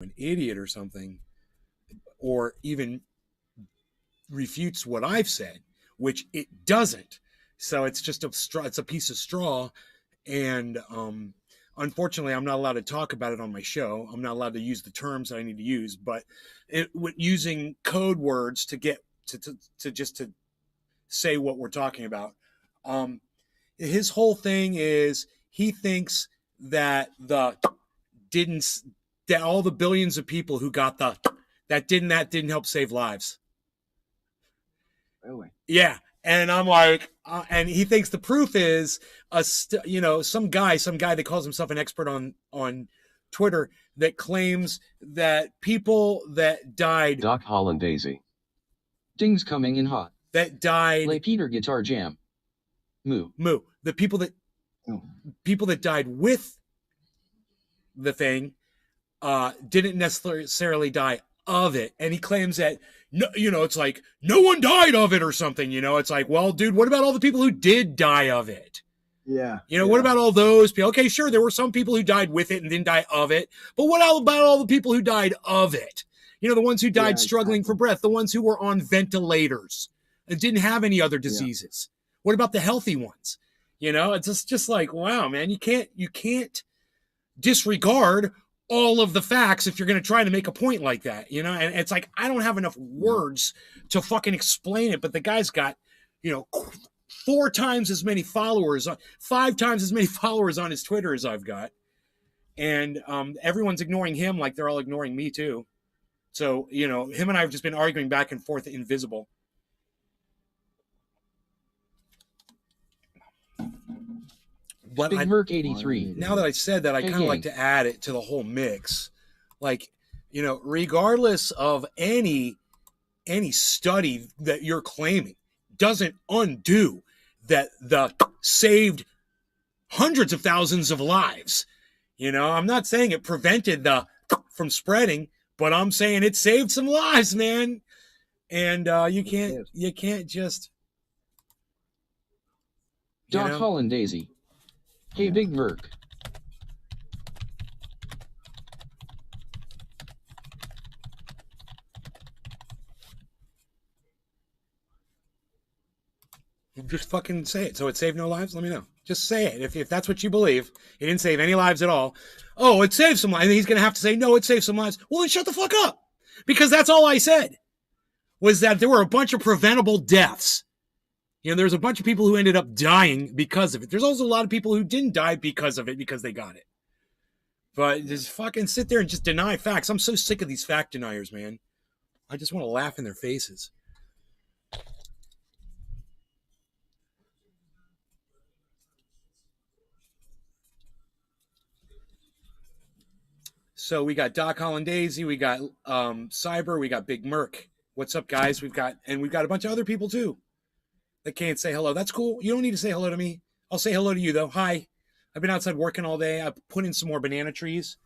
an idiot or something, or even refutes what I've said, which it doesn't. So it's just a straw. It's a piece of straw, and unfortunately, I'm not allowed to talk about it on my show. I'm not allowed to use the terms that I need to use, but using code words to get to just to say what we're talking about. His whole thing is he thinks that that all the billions of people who got that didn't help save lives. Really? Yeah. And I'm like, and he thinks the proof is some guy that calls himself an expert on Twitter that claims that people that died. Doc Holland Daisy. Ding's coming in hot. That died. Play Peter Guitar Jam. Moo. The people that died with the thing didn't necessarily die of it. And he claims that, no, it's like no one died of it or something. It's like, well, dude, what about all the people who did die of it? Yeah. What about all those people? Okay, sure, there were some people who died with it and didn't die of it. But what about all the people who died of it? The ones who died struggling for breath, the ones who were on ventilators and didn't have any other diseases. What about the healthy ones? It's just like, wow, man, you can't disregard all of the facts if you're going to try to make a point like that, and it's like, I don't have enough words to fucking explain it, but the guy's got, 4 times as many followers, 5 times as many followers on his Twitter as I've got. And everyone's ignoring him like they're all ignoring me too. So, him and I have just been arguing back and forth invisible. But Big Merc 83. Now that I said that, I kind of like to add it to the whole mix. Like, regardless of any study that you're claiming doesn't undo that the saved hundreds of thousands of lives. I'm not saying it prevented from spreading, but I'm saying it saved some lives, man. And you can't just Doc Holland Daisy. Hey, Big Merc. Just fucking say it. So it saved no lives? Let me know. Just say it. If that's what you believe, it didn't save any lives at all. Oh, it saved some lives. And he's going to have to say, no, it saved some lives. Well, then shut the fuck up. Because that's all I said, was that there were a bunch of preventable deaths. There's a bunch of people who ended up dying because of it. There's also a lot of people who didn't die because of it, because they got it. But just fucking sit there and just deny facts. I'm so sick of these fact deniers, man. I just want to laugh in their faces. So we got Doc Holland Daisy, we got Cyber, we got Big Merc. What's up, guys? We've got a bunch of other people too that can't say hello. That's cool. You don't need to say hello to me. I'll say hello to you though. Hi. I've been outside working all day. I put in some more banana trees.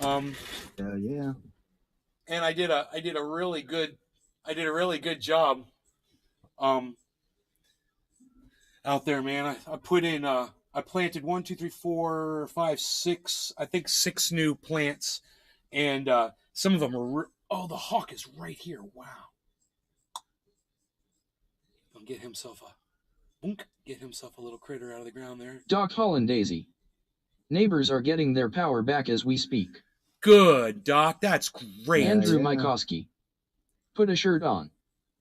Yeah. And I did a really good job out there, man. I put in I planted 1, 2, 3, 4, 5, 6, I think 6 new plants, and some of them are the hawk is right here. Wow. He'll get himself a little critter out of the ground there. Doc Holland Daisy. Neighbors are getting their power back as we speak. Good, Doc. That's great. Andrew Mikoski. Put a shirt on.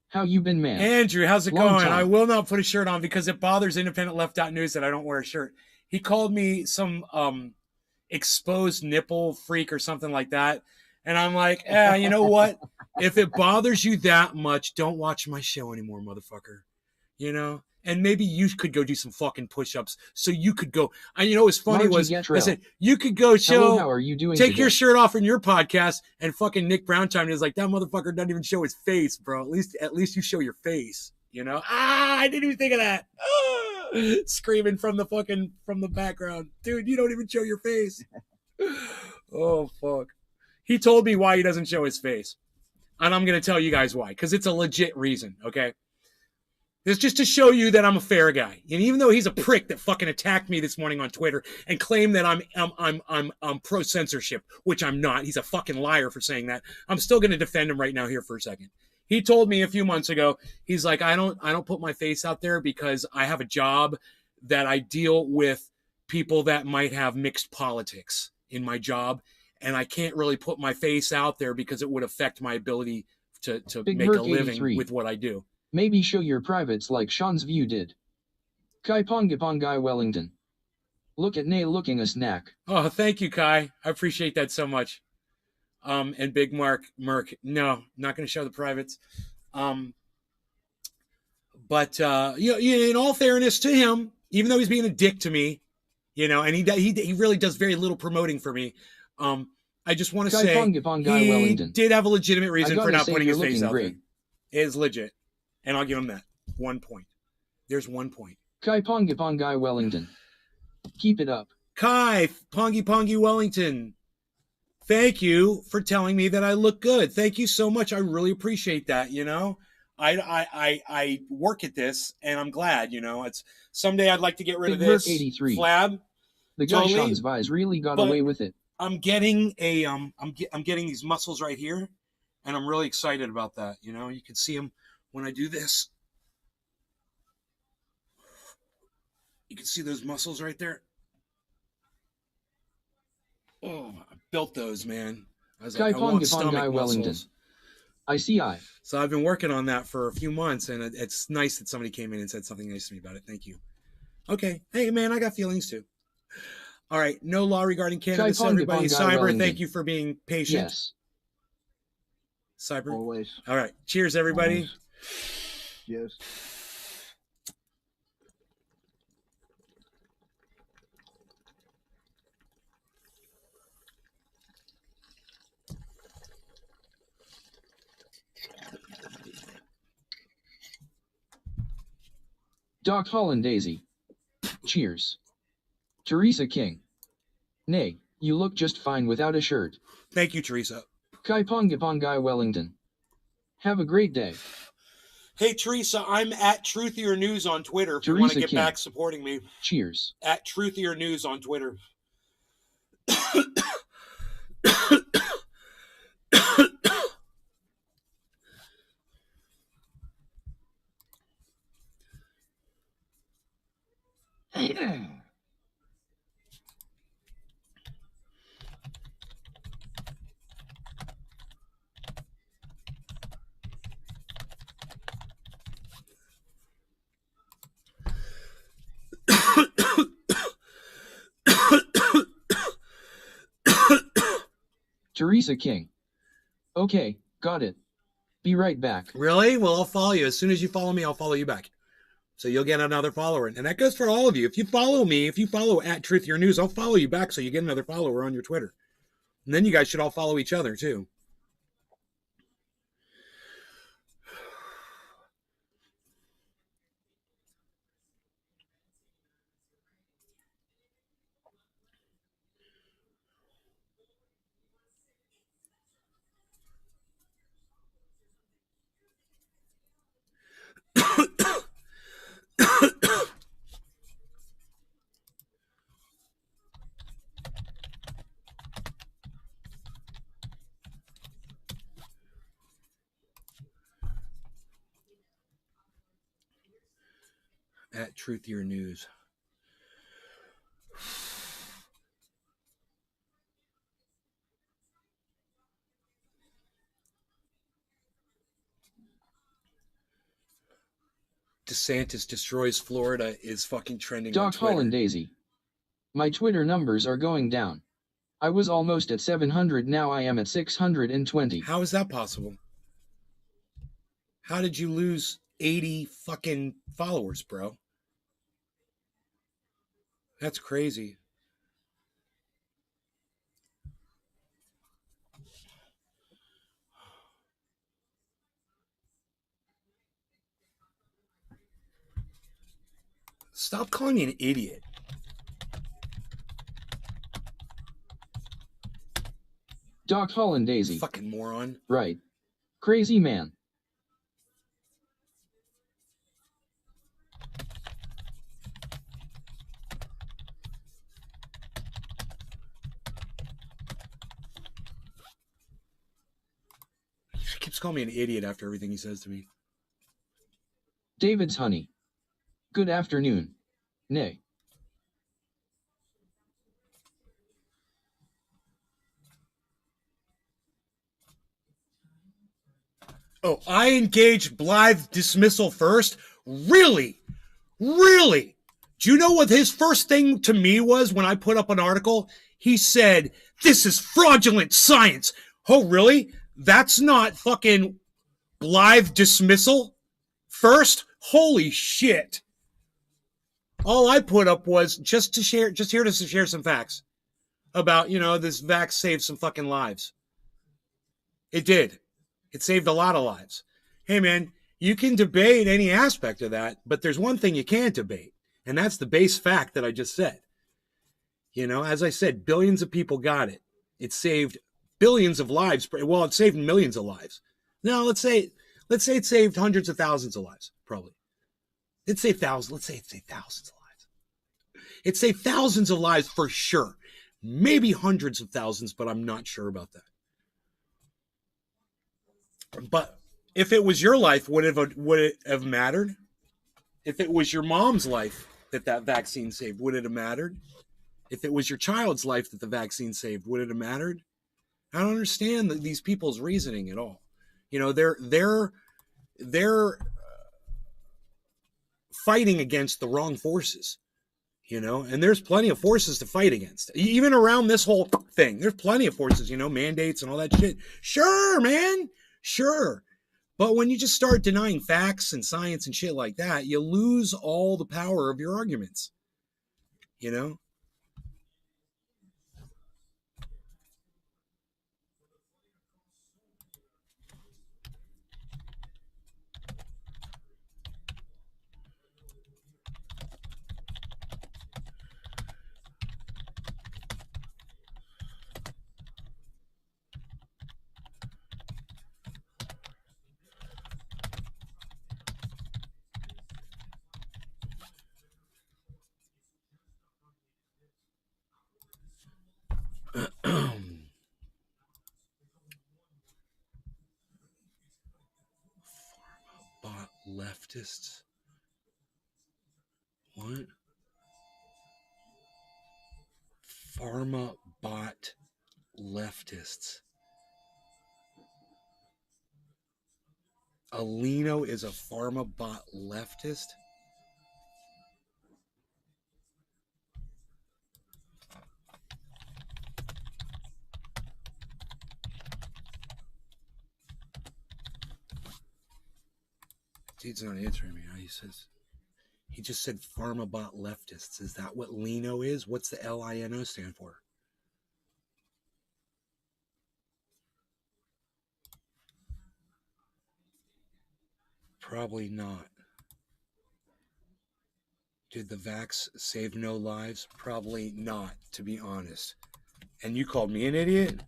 How you been, man? Andrew, how's it going? I will not put a shirt on because it bothers Independent Left News that I don't wear a shirt. He called me some exposed nipple freak or something like that. And I'm like, you know what? If it bothers you that much, don't watch my show anymore, motherfucker. And maybe you could go do some fucking push-ups so you could go. What's funny was, I said, you could go show, how are you doing take today? your shirt off in your podcast, and fucking Nick Brown chimed in. He's like, that motherfucker doesn't even show his face, bro. At least you show your face, I didn't even think of that. Screaming from the background. Dude, you don't even show your face. Oh, fuck. He told me why he doesn't show his face. And I'm going to tell you guys why, because it's a legit reason, okay? It's just to show you that I'm a fair guy. And even though he's a prick that fucking attacked me this morning on Twitter and claimed that I'm pro censorship, which I'm not. He's a fucking liar for saying that. I'm still going to defend him right now here for a second. He told me a few months ago, he's like, I don't put my face out there because I have a job that I deal with people that might have mixed politics in my job, and I can't really put my face out there because it would affect my ability to make a living with what I do. Maybe show your privates like Sean's View did. Kai Pongapongai Wellington. Look at Nay looking a snack. Oh, thank you, Kai. I appreciate that so much. And Big Merc, no, not going to show the privates. But in all fairness to him, even though he's being a dick to me, and he really does very little promoting for me. I just want to say he did have a legitimate reason for not putting his face out there. It is legit. And I'll give him that. 1 point. There's 1 point. Kai Pongapongai Wellington. Keep it up. Kai Pongy Wellington. Thank you for telling me that I look good. Thank you so much. I really appreciate that. I work at this, and I'm glad. It's someday I'd like to get rid of this 83. flab. The guy Sean's Vise really got away with it. I'm getting I'm getting these muscles right here, and I'm really excited about that. You can see them when I do this. You can see those muscles right there. Oh, I built those, man. I was like, I want stomach muscles. I see. So I've been working on that for a few months, and it's nice that somebody came in and said something nice to me about it. Thank you. Okay. Hey, man, I got feelings too. All right. No law regarding cannabis, everybody. Cyber, thank you for being patient. Yes. Cyber. Always. All right. Cheers, everybody. Always. Yes. Doc Holland Daisy. Cheers. Teresa King. Nay, you look just fine without a shirt. Thank you, Teresa. Kai Pongapongai Wellington. Have a great day. Hey, Teresa, I'm at Truthier News on Twitter if you want to get back supporting me. Cheers. At Truthier News on Twitter. Teresa King. Okay, got it. Be right back. Really? Well, I'll follow you. As soon as you follow me, I'll follow you back. So you'll get another follower. And that goes for all of you. If you follow me, if you follow at Truth Your News, I'll follow you back so you get another follower on your Twitter. And then you guys should all follow each other, too. At Truth Your News. DeSantis destroys Florida is fucking trending on Doc Twitter. Holland Daisy. My Twitter numbers are going down. I was almost at 700, now I am at 620. How is that possible? How did you lose 80 fucking followers, bro? That's crazy. Stop calling me an idiot. Doc Holland Daisy. Fucking moron. Right. Crazy man. keeps calling me an idiot after everything he says to me. David's honey. Good afternoon. Nay. Oh, I engaged Blythe dismissal first? Really? Really? Do you know what his first thing to me was when I put up an article? He said, this is fraudulent science. Oh, really? That's not fucking Blythe dismissal first? Holy shit. All I put up was just here to share some facts about, this vax saved some fucking lives. It did. It saved a lot of lives. Hey, man, you can debate any aspect of that, but there's one thing you can't debate, and that's the base fact that I just said. As I said, billions of people got it. It saved billions of lives. Well, it saved millions of lives. No, let's say it saved hundreds of thousands of lives, probably. Let's say thousands of lives. It saved thousands of lives for sure. Maybe hundreds of thousands, but I'm not sure about that. But if it was your life, would it have mattered? If it was your mom's life that vaccine saved, would it have mattered? If it was your child's life that the vaccine saved, would it have mattered? I don't understand these people's reasoning at all. They're fighting against the wrong forces. And there's plenty of forces to fight against. Even around this whole thing, there's plenty of forces, mandates and all that shit. Sure, man. Sure. But when you just start denying facts and science and shit like that, you lose all the power of your arguments. Pharma-bot leftists. What? Pharma-bot leftists. Alino is a pharma-bot leftist? Dude's not answering me. He just said pharma-bot leftists. Is that what Lino is? What's the LINO stand for? Probably not. Did the vax save no lives? Probably not, to be honest. And you called me an idiot?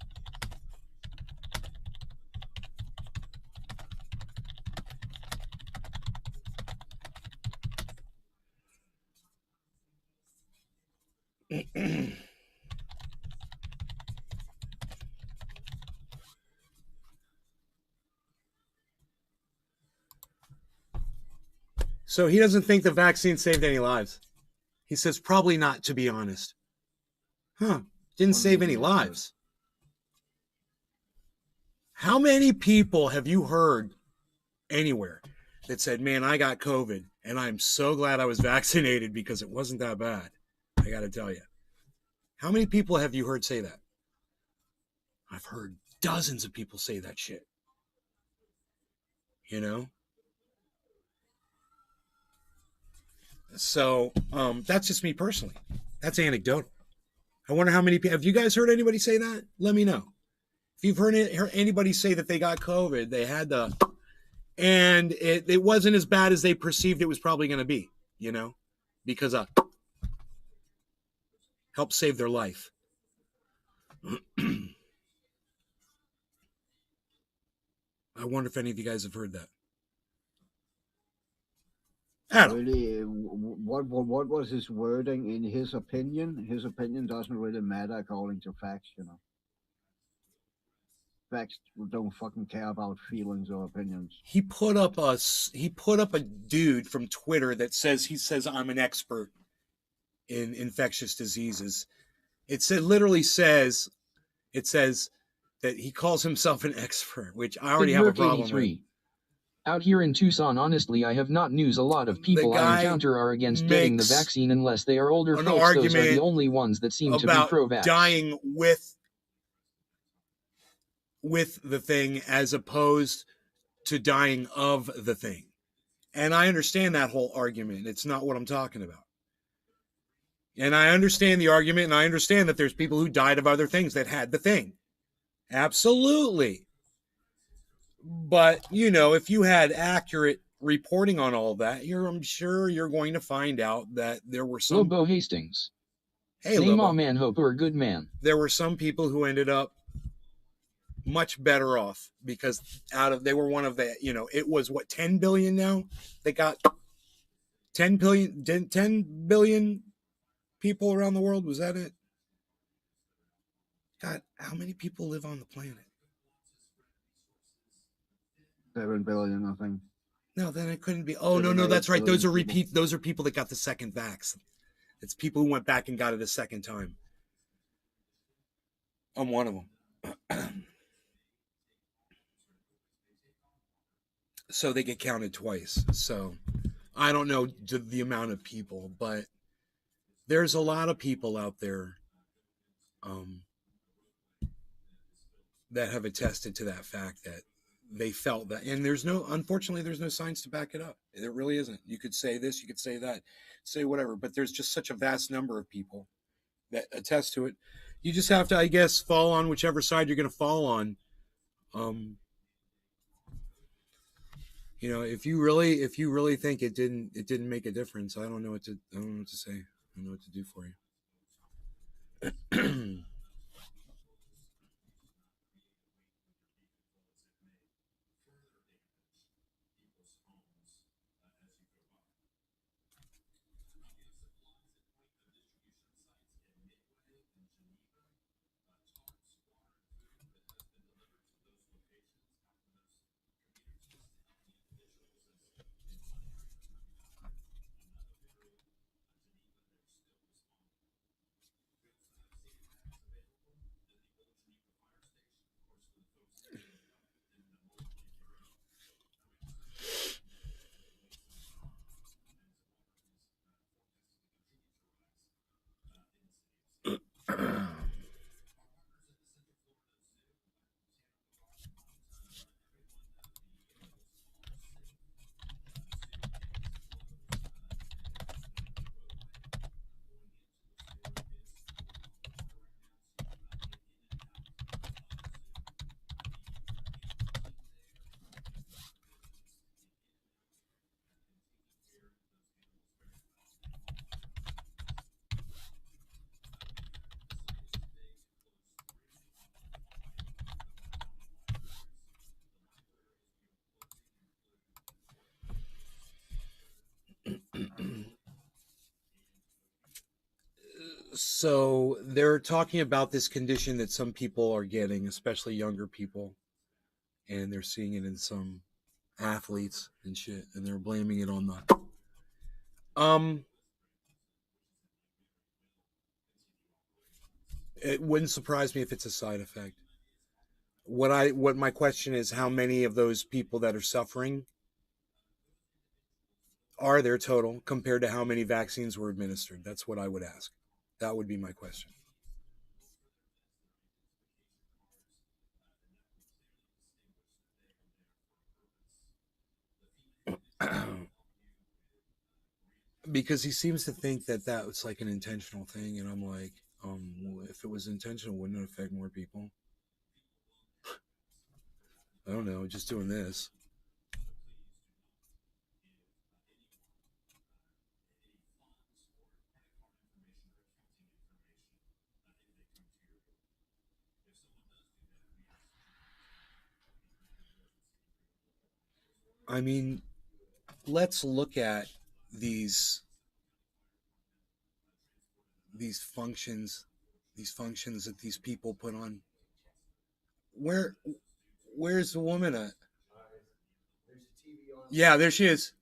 So he doesn't think the vaccine saved any lives. He says probably not, to be honest. Didn't save any lives. How many people have you heard anywhere that said, man, I got COVID and I'm so glad I was vaccinated because it wasn't that bad? I got to tell you. How many people have you heard say that? I've heard dozens of people say that shit. So that's just me personally. That's anecdotal. I wonder how many people, have you guys heard anybody say that? Let me know. If you've heard anybody say that they got COVID, they had and it wasn't as bad as they perceived it was probably going to be, because helped save their life. I wonder if any of you guys have heard that. Adam. Really, what was his wording in his opinion? His opinion doesn't really matter according to facts, effects don't fucking care about feelings or opinions. He put up a dude from Twitter that says I'm an expert in infectious diseases. Literally says that he calls himself an expert, which I already have a problem with. Out here in Tucson, honestly, I have not news. A lot of people I encounter are against getting the vaccine unless they are older folks. Those are the only ones that seem to be pro-vax. Dying with the thing as opposed to dying of the thing. And I understand that whole argument. It's not what I'm talking about. And I understand the argument, and I understand that there's people who died of other things that had the thing. Absolutely. But, you know, if you had accurate reporting on all that, I'm sure you're going to find out that there were some... Lobo Hastings. Hey, Name Lobo. a man hope or a good man. There were some people who ended up much better off because they were one of the, you know, it was what, 10 billion now? They got 10 billion people around the world. Was that it? God, how many people live on the planet? 7 billion, I think. No, then it couldn't be. Oh, no, that's right. Those are people that got the second vax. It's people who went back and got it a second time. I'm one of them. So they get counted twice. So I don't know the amount of people, but there's a lot of people out there that have attested to that fact that they felt that. And unfortunately, there's no science to back it up. There really isn't. You could say this, you could say that, say whatever, but there's just such a vast number of people that attest to it. You just have to, I guess, fall on whichever side you're going to fall on. You know, if you really think it didn't make a difference, I don't know what to say. I don't know what to do for you. So they're talking about this condition that some people are getting, especially younger people, and they're seeing it in some athletes and shit, and they're blaming it on the it wouldn't surprise me if it's a side effect. What my question is, how many of those people that are suffering are there total compared to how many vaccines were administered? That's what I would ask. That would be my question. Because he seems to think that was like an intentional thing, and I'm like, if it was intentional, wouldn't it affect more people? I don't know, just doing this. I mean, let's look at these functions that these people put on. Where Where's the woman at? Yeah, there she is.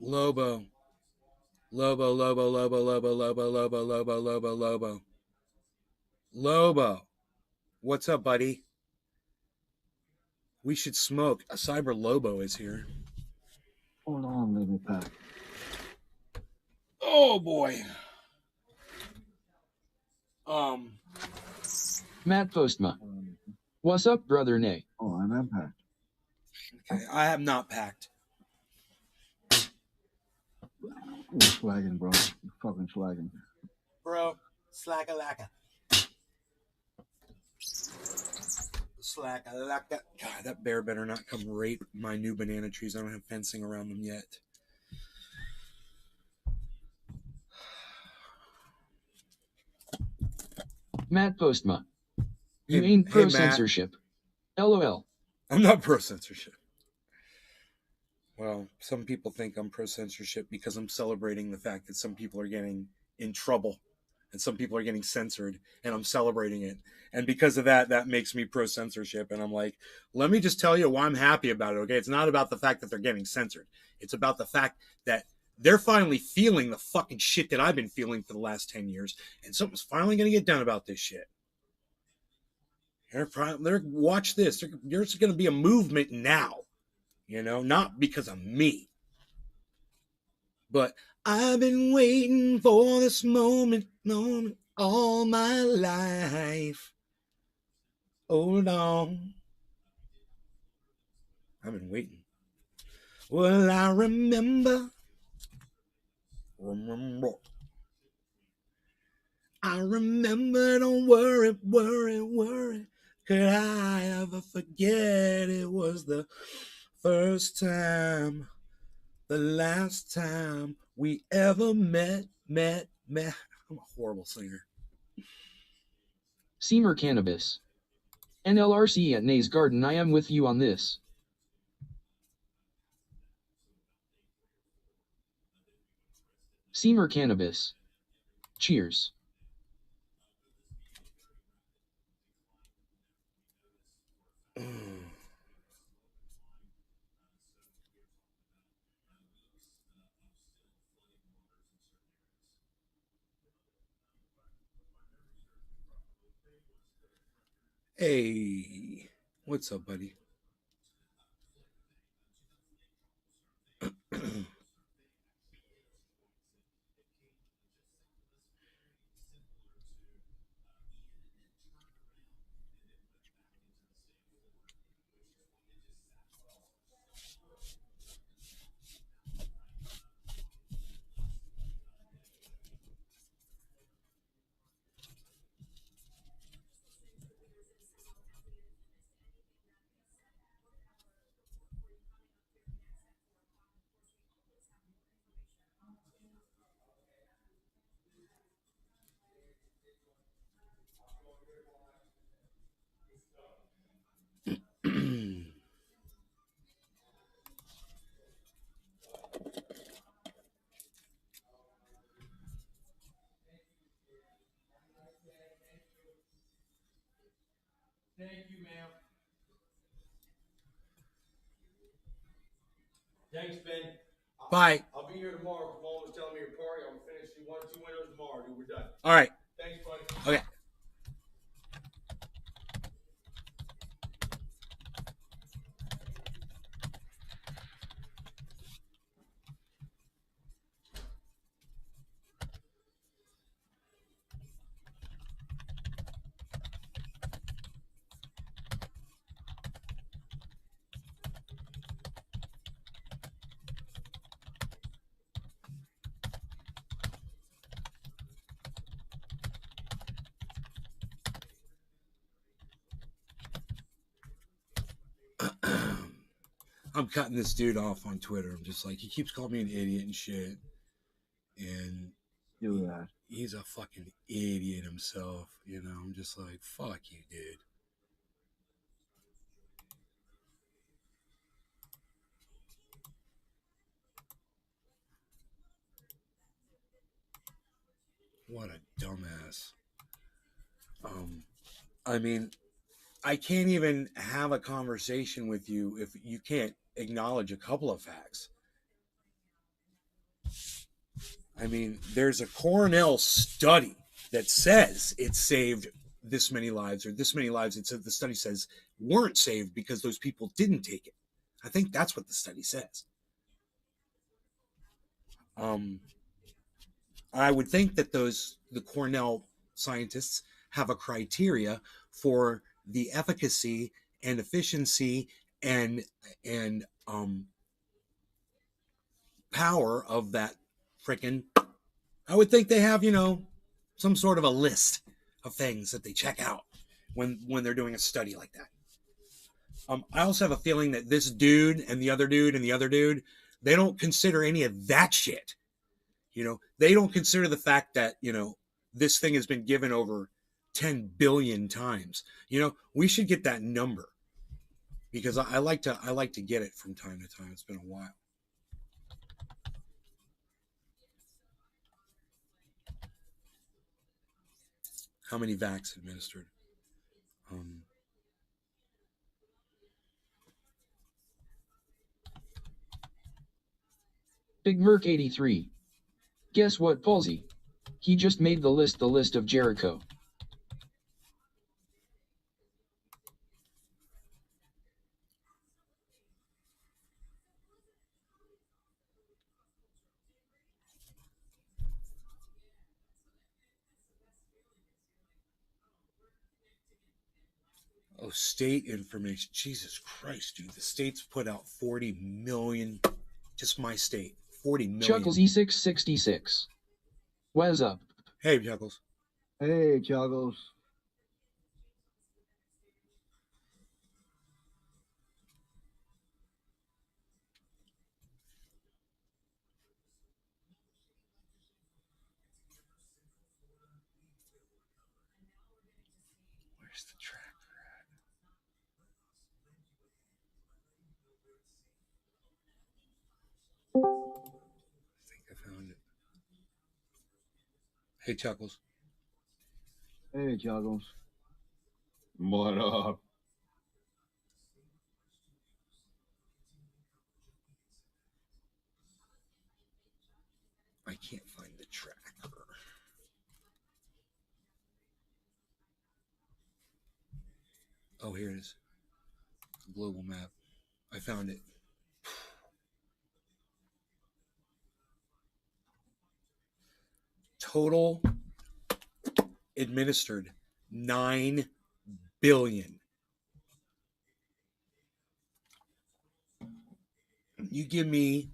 Lobo. Lobo, Lobo, Lobo, Lobo, Lobo, Lobo, Lobo, Lobo, Lobo. Lobo. What's up, buddy? We should smoke. A Cyber Lobo is here. Hold on, let me pack. Oh boy. Matt Postma. What's up, brother Nay? Oh, I'm unpacked. Okay, I have not packed. You're slagging, bro. You're fucking slagging. Bro, slacka-lacka. Slacka-lacka. God, that bear better not come rape my new banana trees. I don't have fencing around them yet. Matt Postma. You ain't pro censorship. LOL. I'm not pro censorship. Well, some people think I'm pro censorship because I'm celebrating the fact that some people are getting in trouble and some people are getting censored, and I'm celebrating it. And because of that, that makes me pro censorship. And I'm like, let me just tell you why I'm happy about it. Okay. It's not about the fact that they're getting censored. It's about the fact that they're finally feeling the fucking shit that I've been feeling for the last 10 years. And something's finally going to get done about this shit. Watch this. There's going to be a movement now, you know, not because of me, but I've been waiting for this moment all my life. Hold on. I've been waiting. Well, I remember. I remember, don't worry. Could I ever forget it was the first time, the last time we ever met. I'm a horrible singer. Seamer Cannabis. NLRC at Nay's Garden. I am with you on this. Seamer Cannabis. Cheers. Hey, what's up, buddy? Thank you, ma'am. Thanks, Ben. Bye. I'll be here tomorrow. Mom was telling me your party. I'm finishing 1 or 2 windows tomorrow, dude. We're done. All right. Thanks, buddy. Okay. I'm cutting this dude off on Twitter. I'm just like, he keeps calling me an idiot and shit. And Do that. He's a fucking idiot himself. You know, I'm just like, fuck you, dude. What a dumbass. I mean, I can't even have a conversation with you if you can't acknowledge a couple of facts. I mean, there's a Cornell study that says it saved this many lives, or this many lives. It's the study says weren't saved because those people didn't take it. I think that's what the study says. I would think that the Cornell scientists have a criteria for the efficacy and efficiency and power of that freaking. I would think they have, some sort of a list of things that they check out when they're doing a study like that. I also have a feeling that this dude and the other dude and the other dude, they don't consider any of that shit. They don't consider the fact that, this thing has been given over 10 billion times. We should get that number because I like to get it from time to time. It's been a while. How many vax administered? Big Merc 83. Guess what, Palsy? He just made the list of Jericho. Oh, state information. Jesus Christ, dude. The state's put out 40 million. Just my state. 40 million. Chuckles E666. What's up? Hey, Chuckles. Hey, Chuckles. Where's the tracker at? I think I found it. Hey, Chuckles. Hey, Chuckles. What up? I can't find the tracker. Oh, here it is. Global map. I found it. Total administered 9 billion. You give me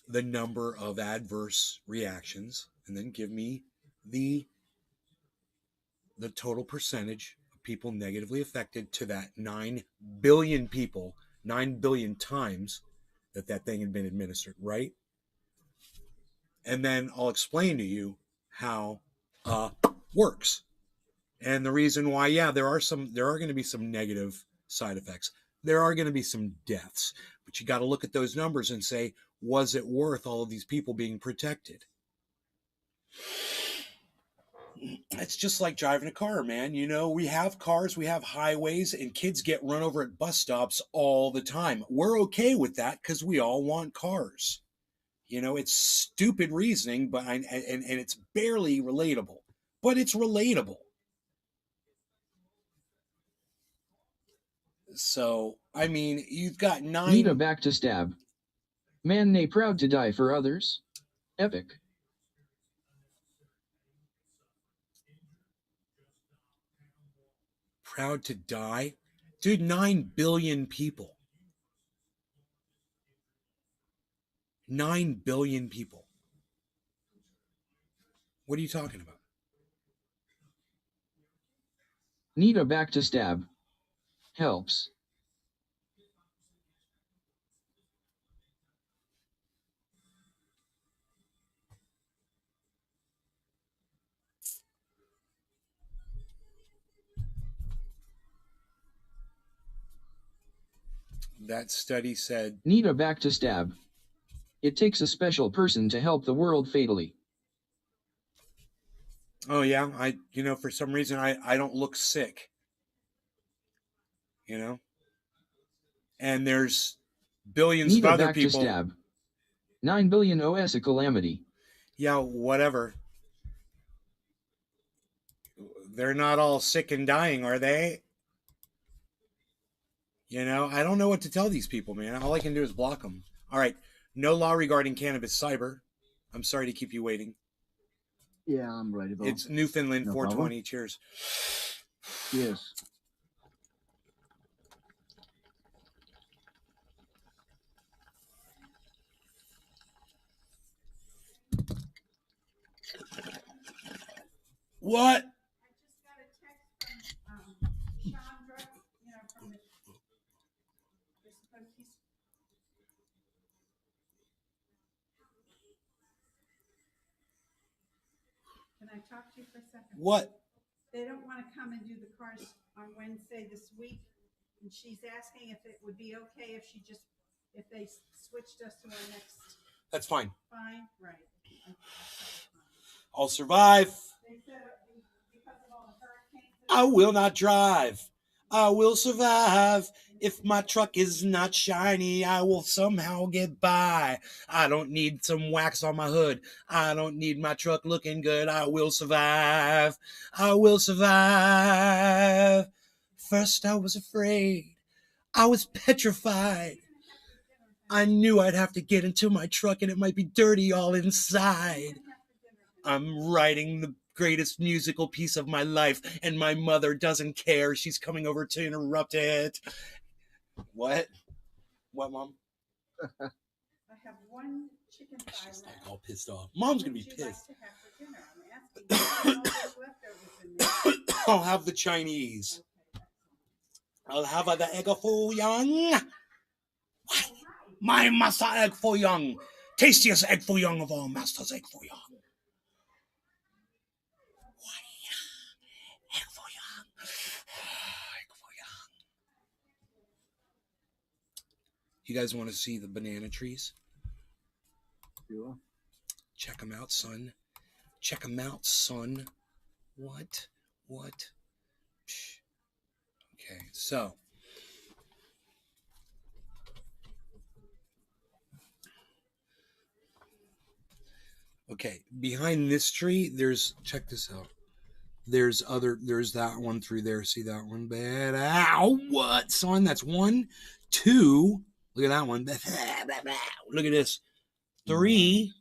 the number of adverse reactions and then give me the total percentage of people negatively affected to that 9 billion people, 9 billion times that thing had been administered, right? And then I'll explain to you how works. And the reason why, there are going to be some negative side effects. There are going to be some deaths, but you got to look at those numbers and say, was it worth all of these people being protected? It's just like driving a car, man. We have cars, we have highways, and kids get run over at bus stops all the time. We're okay with that because we all want cars. It's stupid reasoning, but and it's barely relatable, but it's relatable. So, I mean, you've got 9. Nita back to stab. Man, they proud to die for others. Epic. Proud to die? Dude, 9 billion people. 9 billion people. What are you talking about? Nita back to stab. Helps. That study said... Nita back to stab. It takes a special person to help the world fatally. Oh yeah, for some reason I don't look sick. And there's billions Need of a other back to people. stab. 9 billion OS a calamity. Yeah, whatever. They're not all sick and dying, are they? I don't know what to tell these people, man. All I can do is block them. All right. No law regarding cannabis cyber. I'm sorry to keep you waiting. Yeah, I'm ready, bro. It's Newfoundland No 420. problem. Cheers. Cheers. What? Can I talk to you for a second? What? They don't want to come and do the cars on Wednesday this week, and she's asking if it would be okay if they switched us to our next. That's fine. Fine, right. I'll survive. They said because of all the hurricanes. I will not drive. I will survive. If my truck is not shiny, I will somehow get by. I don't need some wax on my hood. I don't need my truck looking good. I will survive. I will survive. First I was afraid. I was petrified. I knew I'd have to get into my truck and it might be dirty all inside. I'm writing the greatest musical piece of my life, and my mother doesn't care. She's coming over to interrupt it. What? What, Mom? I have one chicken thigh She's left. all pissed off. Mom's going to be pissed. I'm asking I'll have the Chinese. I'll have the egg foo young. What? My master egg foo young. Tastiest egg foo young of all masters egg foo young. You guys want to see the banana trees? Sure. Check them out, son. Check them out, son. What? Okay, so. Okay, behind this tree, check this out. There's that one through there. See that one? Bad. Ow, what, son? That's 1, 2. Look at that one. Look at this. 3.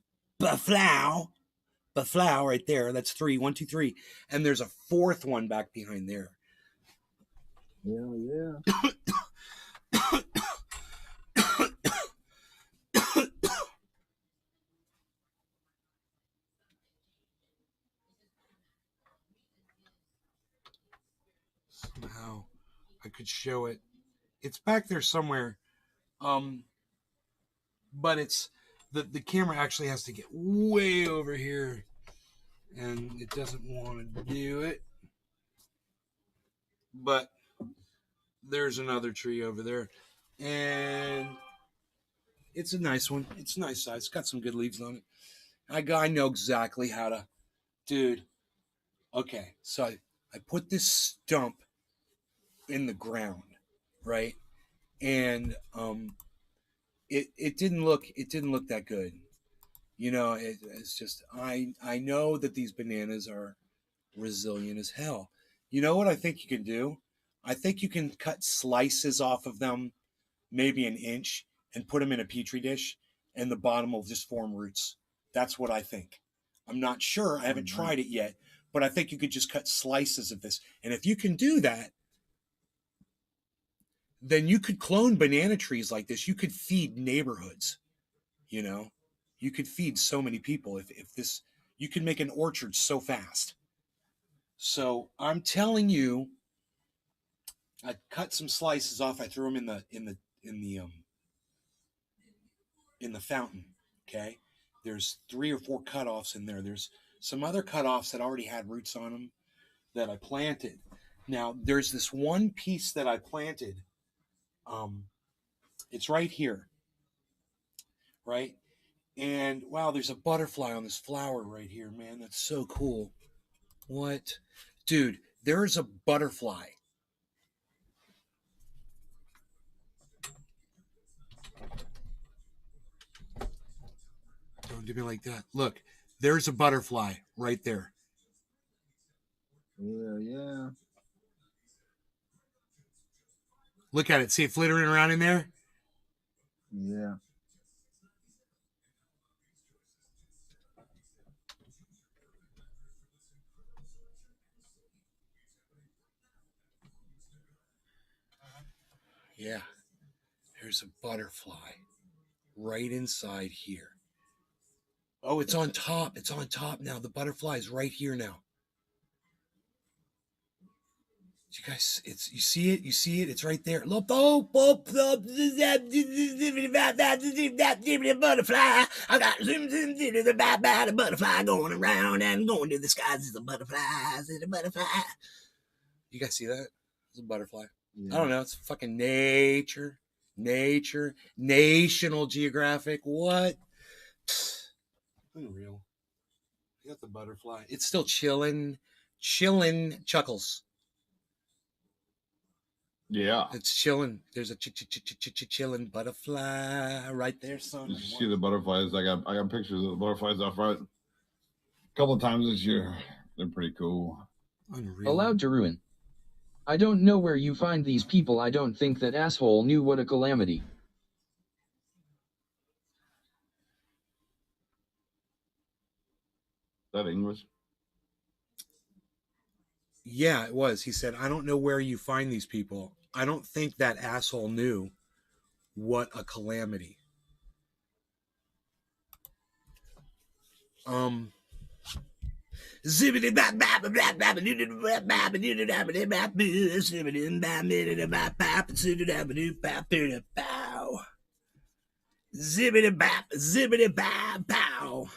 Baflow right there. That's 3. 1, 2, 3. And there's a 4th one back behind there. Yeah. Somehow I could show it. It's back there somewhere. But it's the camera actually has to get way over here, and it doesn't want to do it. But there's another tree over there, and it's a nice one. It's a nice size. It's got some good leaves on it. I know exactly how to, dude. Okay, so I put this stump in the ground, right? And it didn't look that good. It's just I know that these bananas are resilient as hell. You know what I think you can do? I think you can cut slices off of them, maybe an inch, and put them in a petri dish, and the bottom will just form roots. That's what I think. I'm not sure. I haven't tried it yet, but I think you could just cut slices of this. And if you can do that, then you could clone banana trees like this. You could feed neighborhoods. You could feed so many people if this. You could make an orchard so fast. So I'm telling you, I cut some slices off. I threw them in the fountain. Okay, there's 3 or 4 cutoffs in there. There's some other cutoffs that already had roots on them that I planted. Now there's this one piece that I planted. It's right here, right? And wow, there's a butterfly on this flower right here, man. That's so cool. What? Dude, there's a butterfly. Don't do me like that. Look, there's a butterfly right there. Yeah. Look at it. See it flittering around in there? Yeah. Yeah. There's a butterfly right inside here. Oh, it's on top. It's on top now. The butterfly is right here now. You guys, you see it? You see it? It's right there. Look, butterfly. I got the butterfly going around and going to the skies. It's a butterfly. It's a butterfly. You guys see that? It's a butterfly. Yeah. I don't know. It's fucking nature, National Geographic. What? Unreal. You got the butterfly. It's still chilling. Chuckles. Yeah. It's chilling. There's a chilling butterfly right there, son. You see the butterflies. I got pictures of the butterflies off right. A couple of times this year. They're pretty cool. Unreal. Allowed to ruin. I don't know where you find these people. I don't think that asshole knew what a calamity. Is that English? Yeah, it was. He said, I don't know where you find these people. I don't think that asshole knew what a calamity. Zibbity bap bap bap bap bap bap zibbity bap pow.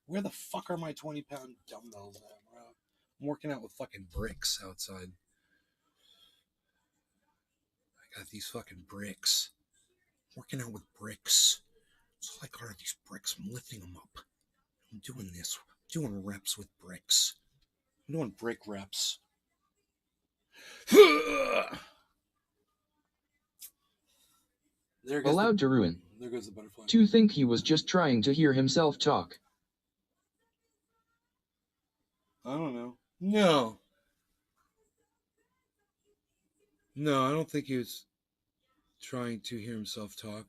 Where the fuck are my 20-pound dumbbells at, bro? I'm working out with fucking bricks outside. I got these fucking bricks. I'm working out with bricks. That's all I got are these bricks. I'm lifting them up. I'm doing this. I'm doing reps with bricks. I'm doing brick reps. Allowed to ruin. There goes the butterfly. To think he was just trying to hear himself talk. I don't know. No, I don't think he was trying to hear himself talk.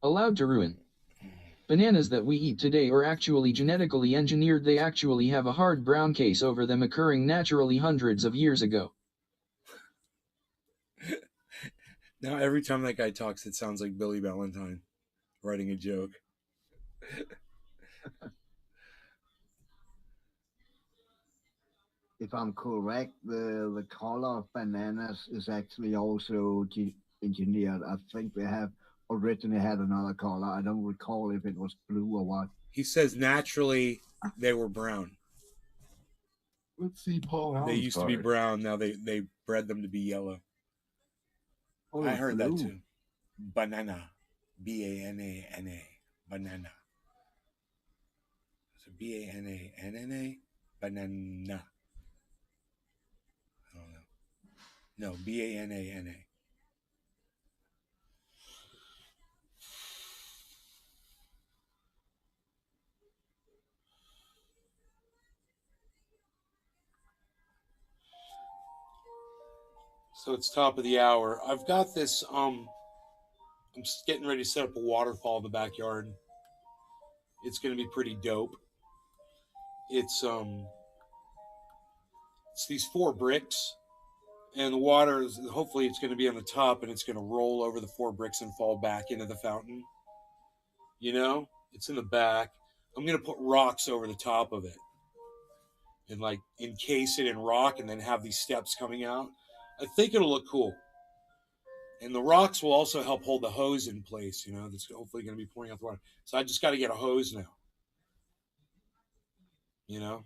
Allowed to ruin. Bananas that we eat today are actually genetically engineered. They actually have a hard brown case over them occurring naturally hundreds of years ago. Now every time that guy talks, it sounds like Billy Valentine writing a joke. If I'm correct, the color of bananas is actually also engineered. I think they have originally had another color. I don't recall if it was blue or what. He says naturally they were brown. Let's see Paul Allen's They used to be brown. Now they bred them to be yellow. Oh, I heard blue. that too. Banana. B-A-N-A-N-A. Banana. So B-A-N-A-N-N-A. Banana. I don't know. No, B-A-N-A-N-A. So it's top of the hour. I've got this, I'm just getting ready to set up a waterfall in the backyard. It's going to be pretty dope. It's these 4 bricks, and the water is, hopefully it's going to be on the top, and it's going to roll over the 4 bricks and fall back into the fountain. You know, it's in the back. I'm going to put rocks over the top of it. and like encase it in rock and then have these steps coming out. I think it'll look cool. And the rocks will also help hold the hose in place, you know, that's hopefully going to be pouring out the water. So I just got to get a hose now, you know.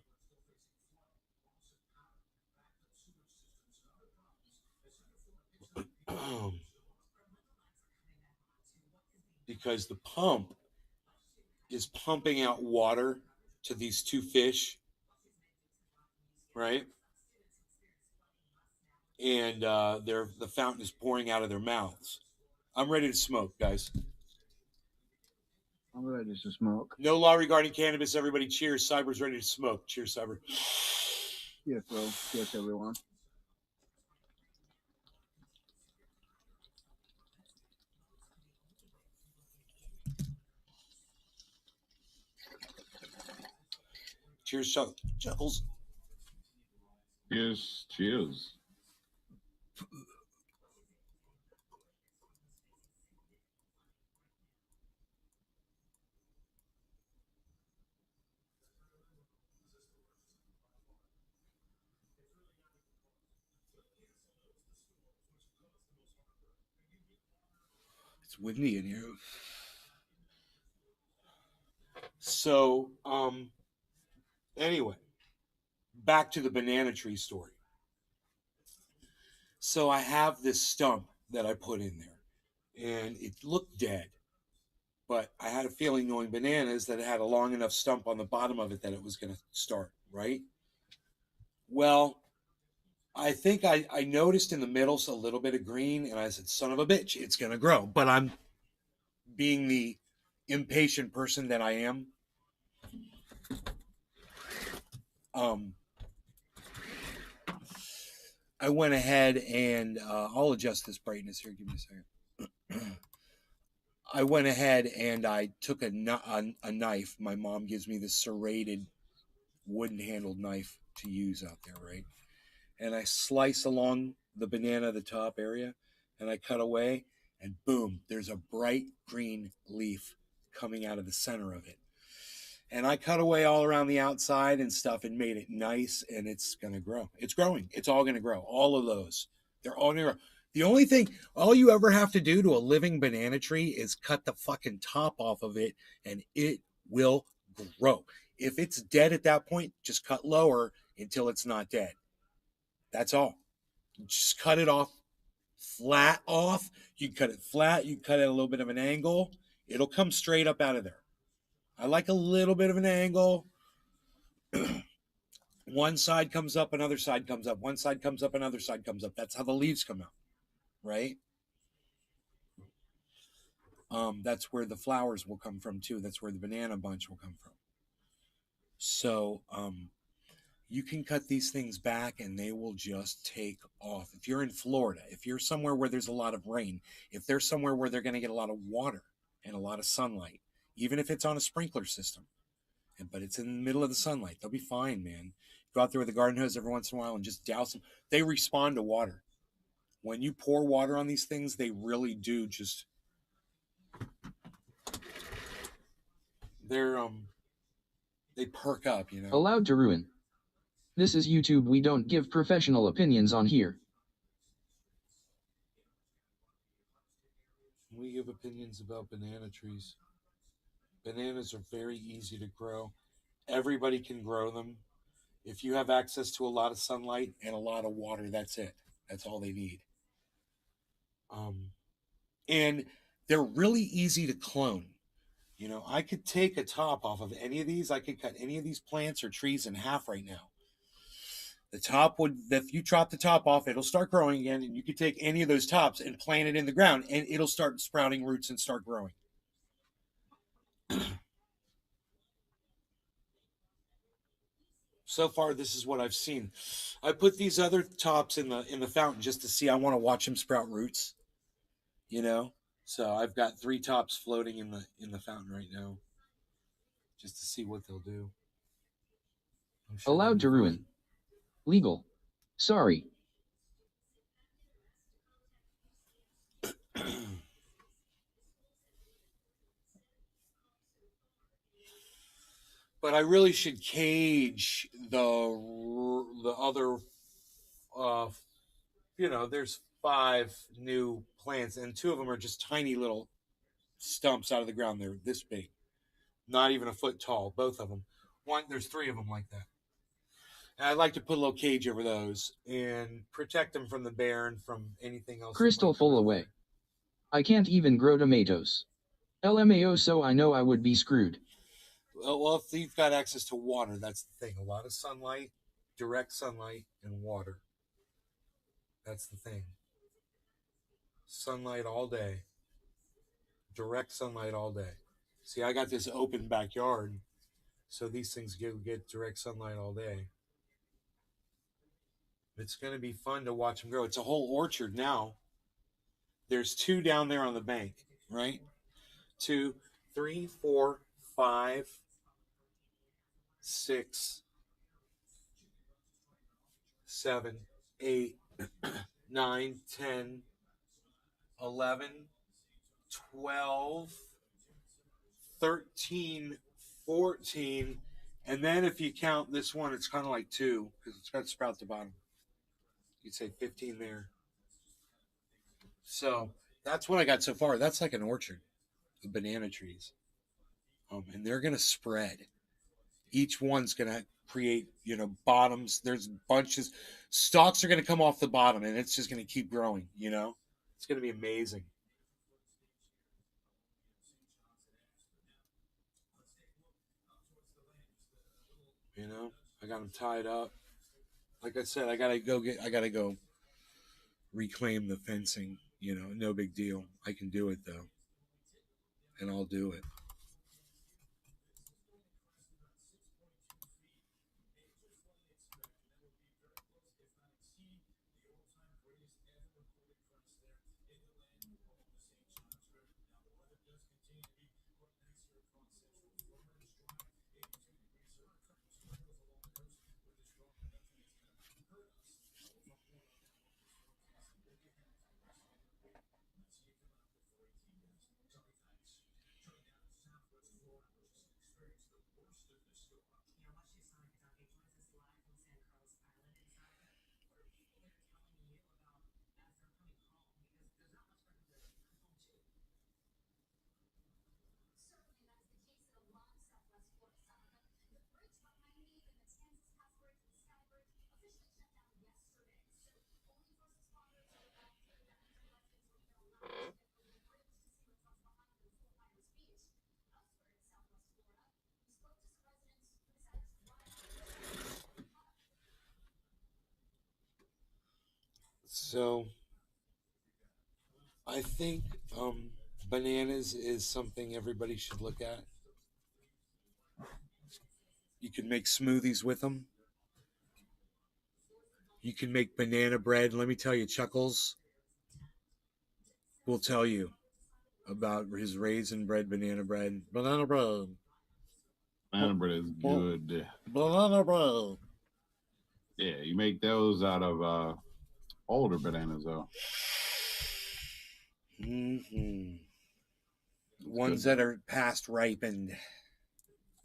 Because the pump is pumping out water to these two fish, right? And the fountain is pouring out of their mouths. I'm ready to smoke, guys. I'm ready to smoke. No law regarding cannabis. Everybody cheers. Cyber's ready to smoke. Cheers, Cyber. Yes, bro. Yes, everyone. Cheers, Chuckles. Cheers. Cheers. It's windy in here. So, anyway, back to the banana tree story. So I have this stump that I put in there, and it looked dead. But I had a feeling, knowing bananas, that it had a long enough stump on the bottom of it that it was going to start, right? Well, I think I noticed in the middle a little bit of green, and I said, son of a bitch, it's going to grow. But I'm being the impatient person that I am. I went ahead and I'll adjust this brightness here. Give me a second. I went ahead and I took a knife. My mom gives me this serrated wooden handled knife to use out there, right? And I slice along the banana, the top area, and I cut away, and boom, there's a bright green leaf coming out of the center of it. And I cut away all around the outside and stuff and made it nice, and it's going to grow. It's growing. It's all going to grow. All of those. They're all going to grow. The only thing, all you ever have to do to a living banana tree is cut the fucking top off of it, and it will grow. If it's dead at that point, just cut lower until it's not dead. That's all. Just cut it off, flat off. You can cut it flat. You can cut it at a little bit of an angle. It'll come straight up out of there. I like a little bit of an angle. One side comes up, another side comes up. One side comes up, another side comes up. That's how the leaves come out, right? That's where the flowers will come from too. That's where the banana bunch will come from. So you can cut these things back and they will just take off. If you're in Florida, if you're somewhere where there's a lot of rain, if there's somewhere where they're going to get a lot of water and a lot of sunlight, even if it's on a sprinkler system, but it's in the middle of the sunlight, they'll be fine, man. Go out there with a garden hose every once in a while and just douse them. They respond to water. When you pour water on these things, they really do just... they perk up, you know. Allowed to ruin. This is YouTube. We don't give professional opinions on here. We give opinions about banana trees. Bananas are very easy to grow. Everybody can grow them. If you have access to a lot of sunlight and a lot of water, that's it. That's all they need. And they're really easy to clone. You know, I could take a top off of any of these. I could cut any of these plants or trees in half right now. The top would, if you chop the top off, it'll start growing again. And you could take any of those tops and plant it in the ground, and it'll start sprouting roots and start growing. So far, this is what I've seen. I put these other tops in the fountain just to see. I want to watch them sprout roots, you know. So I've got 3 tops floating in the fountain right now, just to see what they'll do. Sure allowed to ruin. Legal. Sorry. But I really should cage the other. There's 5 new plants, and 2 of them are just tiny little stumps out of the ground. They're this big, not even a foot tall. Both of them. There's 3 of them like that. And I'd like to put a little cage over those and protect them from the bear and from anything else. Crystal full away. I can't even grow tomatoes. LMAO, so I know I would be screwed. Well, if you've got access to water, that's the thing. A lot of sunlight, direct sunlight, and water. That's the thing. Sunlight all day. Direct sunlight all day. See, I got this open backyard, so these things get direct sunlight all day. It's going to be fun to watch them grow. It's a whole orchard now. There's 2 down there on the bank, right? 2, 3, 4, 5, 6, 7, 8, 9, 10, 11, 12, 13, 14, and then if you count this one, it's kind of like 2 because it's got sprout at the bottom. You'd say 15 there. So that's what I got so far. That's like an orchard of banana trees. And they're going to spread. Each one's going to create, bottoms. There's bunches. Stalks are going to come off the bottom, and it's just going to keep growing, It's going to be amazing. I got them tied up. Like I said, I gotta go reclaim the fencing, no big deal. I can do it though. And I'll do it. So I think bananas is something everybody should look at. You can make smoothies with them. You can make banana bread. Let me tell you, Chuckles will tell you about his raisin bread, banana bread. Banana bread. Banana bread is good. Banana bread. Yeah, you make those out of older bananas, though. Mm-hmm. Ones that are past ripened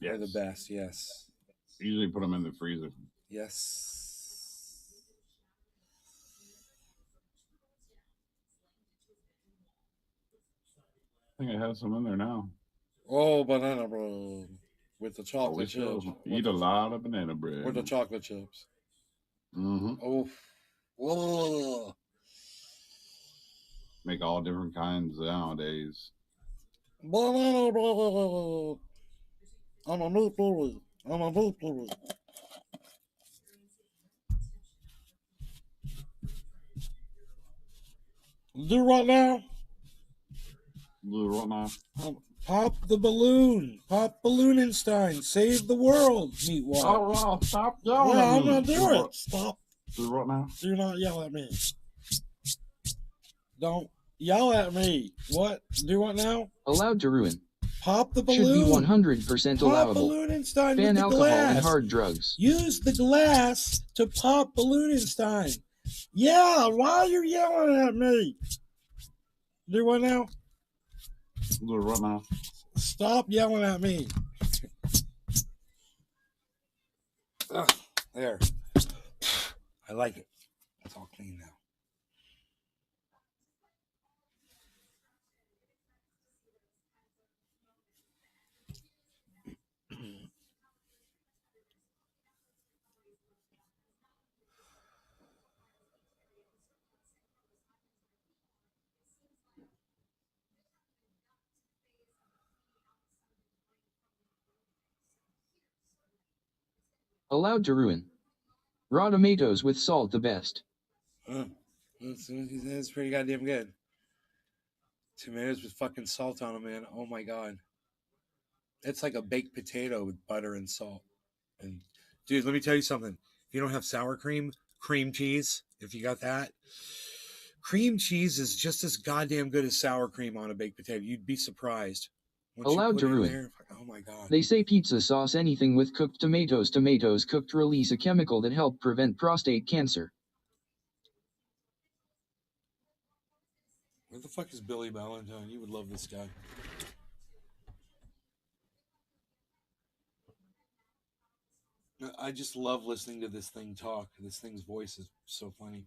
are the best, yes. Usually put them in the freezer. Yes. I think I have some in there now. Oh, banana bread with the chocolate chips. Eat a lot of banana bread. With the chocolate chips. Mm-hmm. Oh. Whoa. Make all different kinds nowadays. Banana bread. I'm a meat baby. I'm a meat baby. Do what now? Do what now? Pop the balloon. Pop Ballooninstein. Save the world, Meatwad. Oh, well, stop yelling at me. I'm going to do it. Stop. Do what now? Do not yell at me. Don't yell at me. What? Do what now? Allowed to ruin. Pop the balloon. Should be 100% allowable. Pop Ballooninstein Ban with the alcohol glass. and hard drugs. Use the glass to pop Ballooninstein. Yeah, why are you yelling at me? Do what now? Do what now? Stop yelling at me. There. I like it. It's all clean now. Allowed to ruin. Raw tomatoes with salt the best. That's pretty goddamn good. Tomatoes with fucking salt on them, man. Oh my god. It's like a baked potato with butter and salt. And dude, let me tell you something. If you don't have sour cream cheese, if you got that, cream cheese is just as goddamn good as sour cream on a baked potato. You'd be surprised. Allowed to ruin. There, oh my god. They say pizza sauce anything with cooked tomatoes. Tomatoes cooked release a chemical that help prevent prostate cancer. Where the fuck is Billy Valentine? You would love this guy. I just love listening to this thing talk. This thing's voice is so funny.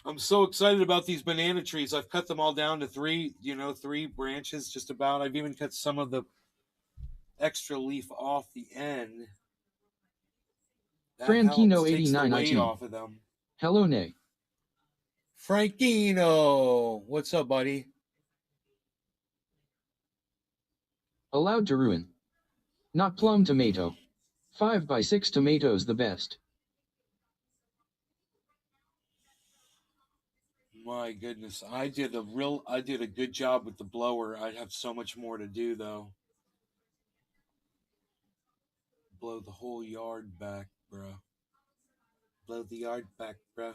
I'm so excited about these banana trees. I've cut them all down to 3 branches just about. I've even cut some of the extra leaf off the end. Frankino 89 IT. Off of them. Hello, Nay. Frankino, what's up, buddy? Allowed to ruin. Not plum tomato. 5x6 tomatoes the best. My goodness, I did a good job with the blower. I have so much more to do though. Blow the whole yard back, bro. Blow the yard back, bro.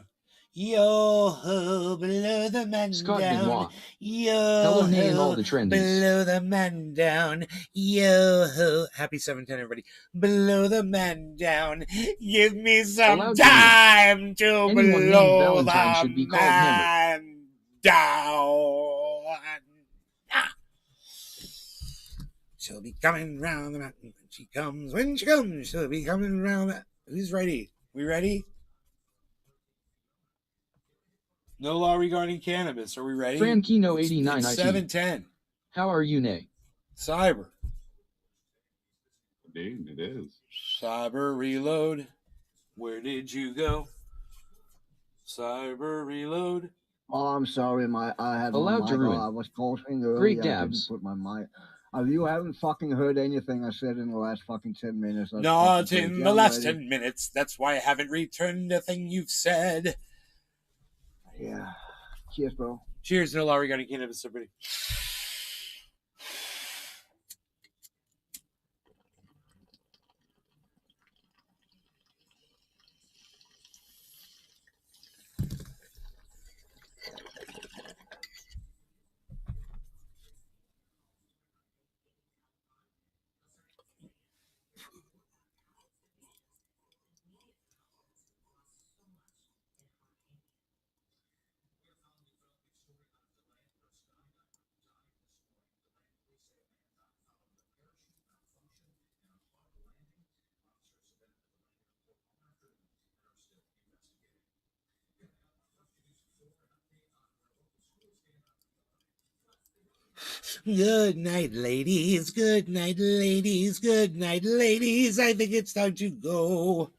Yo ho, blow the man Scott down. Benoit. Yo Hello, Nay, and ho, all the trendies. blow the man down. Yo ho, happy 710, everybody. Blow the man down. Give me some Allowed time to Anyone named blow Valentine the should be called Hammer. man down. Ah. She'll be coming round the mountain when she comes. When she comes, she'll be coming round the... Who's ready? We ready? No law regarding cannabis. Are we ready? Frankino 89 it's IT. 710. How are you, Nay? Cyber. Indeed, it is. Cyber reload. Where did you go? Cyber reload. Oh, I'm sorry, I had Allowed my to mic ruin. on. I was coughing earlier. Great I dabs. didn't put my mic. You haven't fucking heard anything I said in the last fucking 10 minutes. That's Not fucking in crazy. the I'm last ready. 10 minutes. That's why I haven't returned a thing you've said. Yeah. Cheers, bro. Cheers, no law regarding cannabis, everybody. Good night, ladies. Good night, ladies. Good night, ladies. I think it's time to go.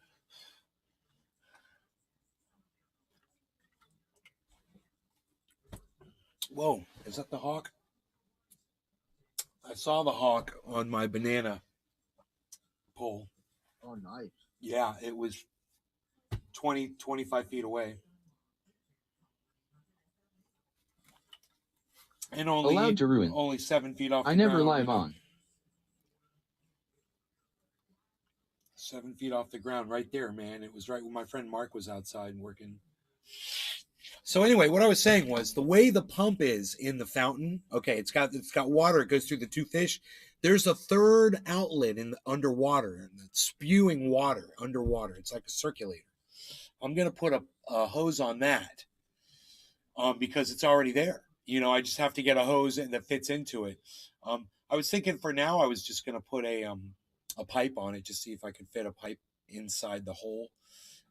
Whoa, is that the hawk? I saw the hawk on my banana pole. Oh, nice. Yeah, it was 25 feet away. And Allowed to ruin. only 7 feet off the I ground. never live on. 7 feet off the ground right there, man. It was right when my friend Mark was outside working. So anyway, what I was saying was the way the pump is in the fountain, okay, it's got water, it goes through the 2 fish. There's a third outlet in the underwater, and it's spewing water underwater. It's like a circulator. I'm gonna put a hose on that because it's already there. You know, I just have to get a hose that fits into it. I was thinking for now I was just gonna put a pipe on it, just see if I could fit a pipe inside the hole.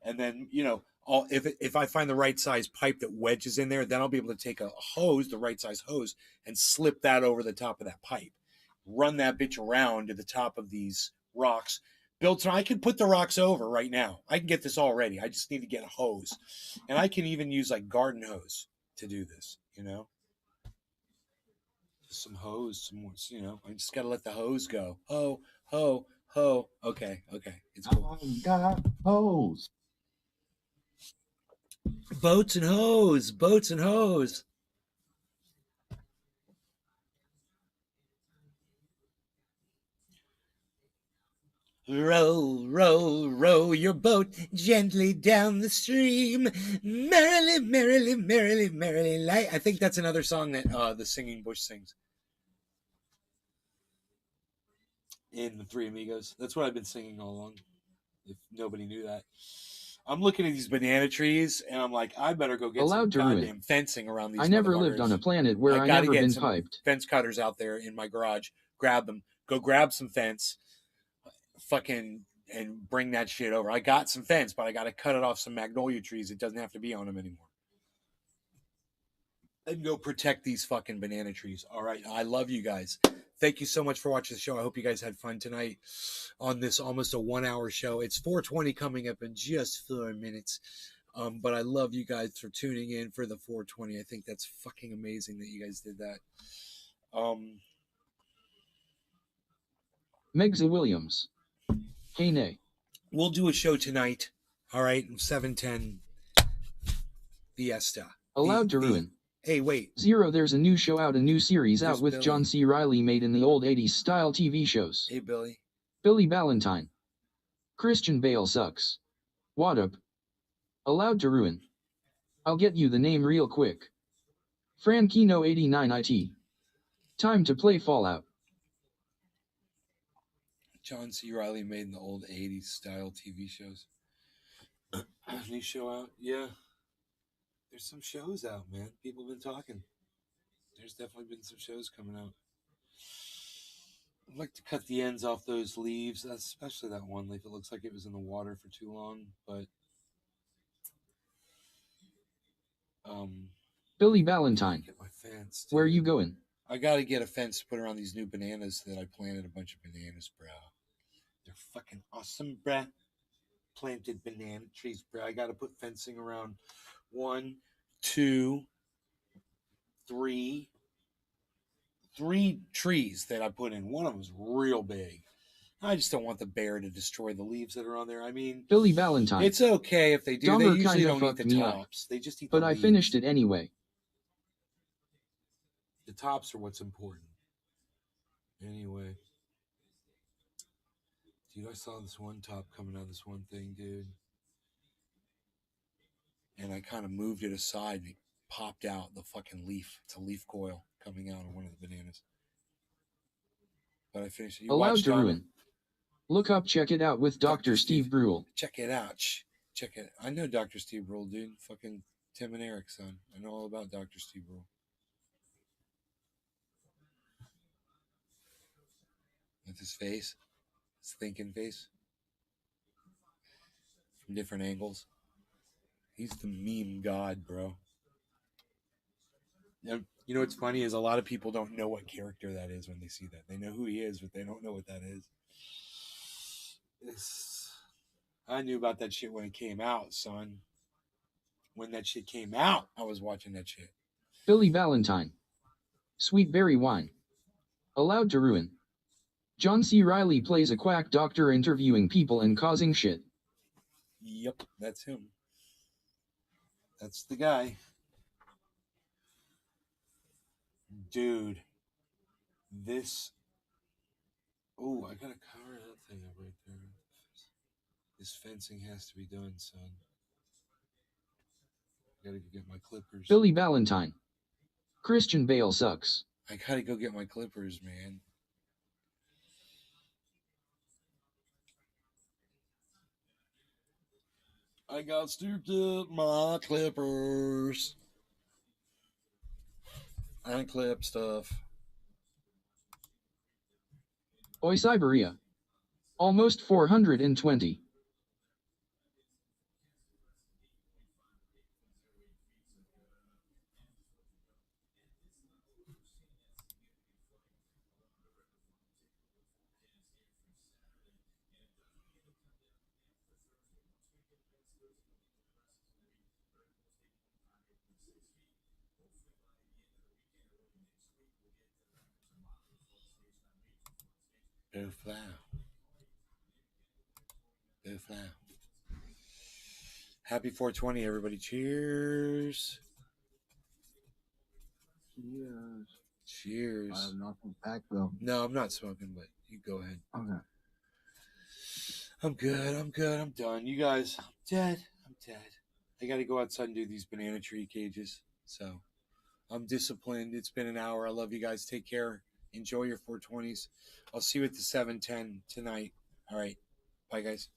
And then, you know, if I find the right size pipe that wedges in there, then I'll be able to take a hose, the right size hose, and slip that over the top of that pipe. Run that bitch around to the top of these rocks. I can put the rocks over right now. I can get this all ready. I just need to get a hose. And I can even use like garden hose to do this, you know? Some hose, some more, you know, I just got to let the hose go. Ho, ho, ho. Okay. It's cool. Got hose. Boats and hose. Row, row, row your boat gently down the stream. Merrily, merrily, merrily, merrily light. I think that's another song that the Singing Bush sings in the Three Amigos. That's what I've been singing all along, if nobody knew that. I'm looking at these banana trees, and I'm like, I better go get some goddamn fencing around these. I never lived on a planet where I never been piped. Fence cutters out there in my garage. Grab them. Go grab some fence. Fucking and bring that shit over. I got some fence, but I got to cut it off some magnolia trees. It doesn't have to be on them anymore. And go protect these fucking banana trees. All right. I love you guys. Thank you so much for watching the show. I hope you guys had fun tonight on this almost a 1 hour show. It's 4:20 coming up in just 4 minutes. But I love you guys for tuning in for the 4:20. I think that's fucking amazing that you guys did that. Megza Williams. Hey, nay. We'll do a show tonight. All right. 7:10 Fiesta. Allowed to ruin. Hey, wait. Zero, there's a new show out, a new series out with Billy. John C. Reilly made in the old 80s style TV shows. Hey, Billy. Billy Ballantyne. Christian Bale sucks. What up? Allowed to ruin. I'll get you the name real quick. Frankino 89 IT. Time to play Fallout. John C. Reilly made in the old 80s style TV shows. New show out? Yeah. There's some shows out, man. People have been talking. There's definitely been some shows coming out. I'd like to cut the ends off those leaves, especially that one leaf. It looks like it was in the water for too long, but... Billy Ballantyne. Get my fence, where are you going? I got to get a fence to put around these new bananas that I planted a bunch of bananas, bro. They're fucking awesome, bro. Planted banana trees, bro. I got to put fencing around 1, 2, 3 trees that I put in. One of them is real big. I just don't want the bear to destroy the leaves that are on there. I mean, Billy Ballantyne. It's okay if they do. Dahmer they usually don't eat the tops. Up. They just eat but the I leaves. Finished it anyway. The tops are what's important. Anyway. Dude, I saw this one top coming out of this one thing, dude. And I kind of moved it aside and it popped out the fucking leaf. It's a leaf coil coming out of one of the bananas. But I finished it. You Allowed to Dahmer? ruin. Look up, check it out with Dr. Steve Brule. Check it out. Check it. I know Dr. Steve Brule, dude. Fucking Tim and Eric's son. I know all about Dr. Steve Brule. With his face. His thinking face. From different angles. He's the meme god, bro. You know what's funny is a lot of people don't know what character that is when they see that. They know who he is, but they don't know what that is. I knew about that shit when it came out, son. When that shit came out, I was watching that shit. Billy Ballantyne. Sweet berry wine. Allowed to ruin. John C. Reilly plays a quack doctor interviewing people and causing shit. Yep, that's him. That's the guy. Dude. This... Oh, I gotta cover that thing up right there. This fencing has to be done, son. I gotta go get my clippers. Billy Ballantyne. Christian Bale sucks. I gotta go get my clippers, man. I got to get my clippers. I clip stuff. Oi, Siberia. Almost 420. Boo-flow. Boo-flow. Happy 420, everybody. Cheers. Cheers. Cheers. I have nothing packed though. No, I'm not smoking, but you go ahead. Okay. I'm good. I'm done. You guys, I'm dead. I got to go outside and do these banana tree cages. So I'm disciplined. It's been an hour. I love you guys. Take care. Enjoy your 420s. I'll see you at the 710 tonight. All right. Bye, guys.